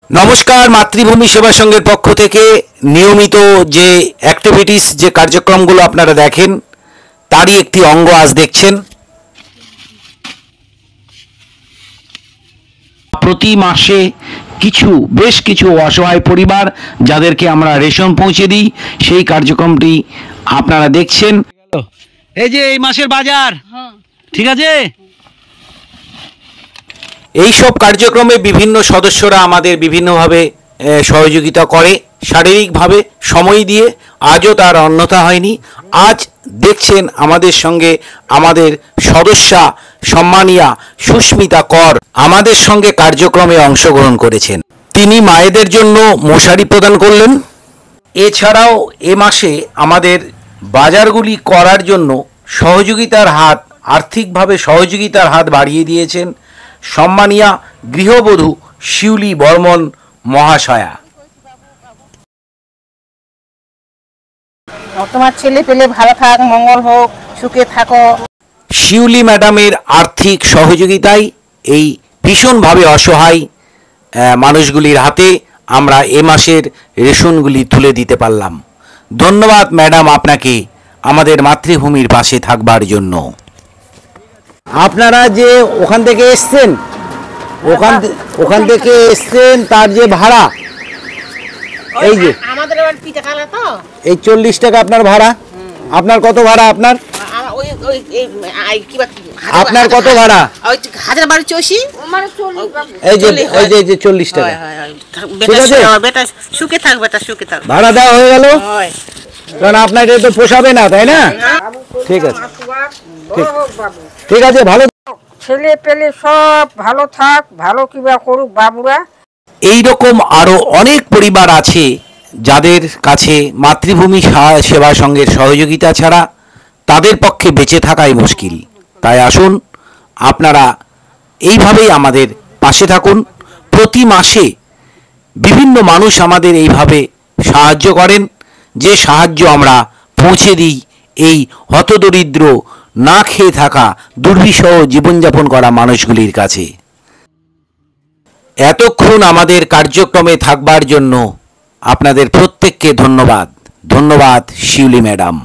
নমস্কার, মাতৃভূমি সেবা সংঘের পক্ষ থেকে নিয়মিত যে অ্যাক্টিভিটিস যে কার্যক্রমগুলো আপনারা দেখেন তারই একটি অঙ্গ আজ দেখছেন। প্রতি মাসে বেশ কিছু অসহায় পরিবার যাদেরকে আমরা রেশন পৌঁছে দিই, সেই কার্যক্রমটি আপনারা দেখছেন। এই যে এই মাসের বাজার, ঠিক আছে। এই সব কার্যক্রমে বিভিন্ন সদস্যরা আমাদের বিভিন্নভাবে সহযোগিতা করে, শারীরিকভাবে সময় দিয়ে। আজও তার অন্যথা হয়নি। আজ দেখছেন আমাদের সঙ্গে আমাদের সদস্যা সম্মানিয়া সুস্মিতা কর আমাদের সঙ্গে কার্যক্রমে অংশগ্রহণ করেছেন। তিনি মায়েদের জন্য মশারি প্রদান করলেন। এছাড়াও এ মাসে আমাদের বাজারগুলি করার জন্য আর্থিকভাবে সহযোগিতার হাত বাড়িয়ে দিয়েছেন সম্মানিয়া গৃহবধূ শিউলি বর্মন মহাশয়া। তোমার ছেলে পেলে ভালো থাক, মঙ্গল হোক, সুখে থাকো। শিউলি ম্যাডামের আর্থিক সহযোগিতায় এই ভীষণভাবে অসহায় মানুষগুলির হাতে আমরা এ মাসের রেশনগুলি তুলে দিতে পারলাম। ধন্যবাদ ম্যাডাম আপনাকে আমাদের মাতৃভূমির পাশে থাকবার জন্য। আপনারা যে ওখান থেকে এসছেন, ওখান থেকে এসছেন, তার যে ভাড়া, এই যে আমাদের পিঠাখালা তো এই 40 টাকা আপনার ভাড়া। আপনার কত ভাড়া? আপনার আপনার কত ভাড়া? হাজার বাড়ি 84। এই যে 40 টাকা। বেটা সুখে থাক, বেটা সুখে থাক। ভাড়া দেওয়া হয়ে গেল, কারণ আপনার এটা তো পোষাবে না, তাই না? ঠিক আছে, ঠিক আছে। ভালো ছেলে পেলে সব ভালো থাক, ভালো কিবা করুক বাবুরা। এই রকম আরো অনেক পরিবার আছে যাদের কাছে মাতৃভূমি সেবা সংঘের সহযোগিতা ছাড়া তাদের পক্ষে বেঁচে থাকাই মুশকিল। তাই আসুন আপনারা এইভাবেই আমাদের পাশে থাকুন। প্রতি মাসে বিভিন্ন মানুষ আমাদের এইভাবে সাহায্য করেন, যে সাহায্য আমরা পৌঁছে দিই এই হতদরিদ্র, না খেয়ে থাকা, দুর্বিষহ জীবনযাপন করা মানুষগুলির কাছে। এতক্ষণ আমাদের কার্যক্রমে থাকবার জন্য আপনাদের প্রত্যেককে ধন্যবাদ। ধন্যবাদ শিউলি ম্যাডাম।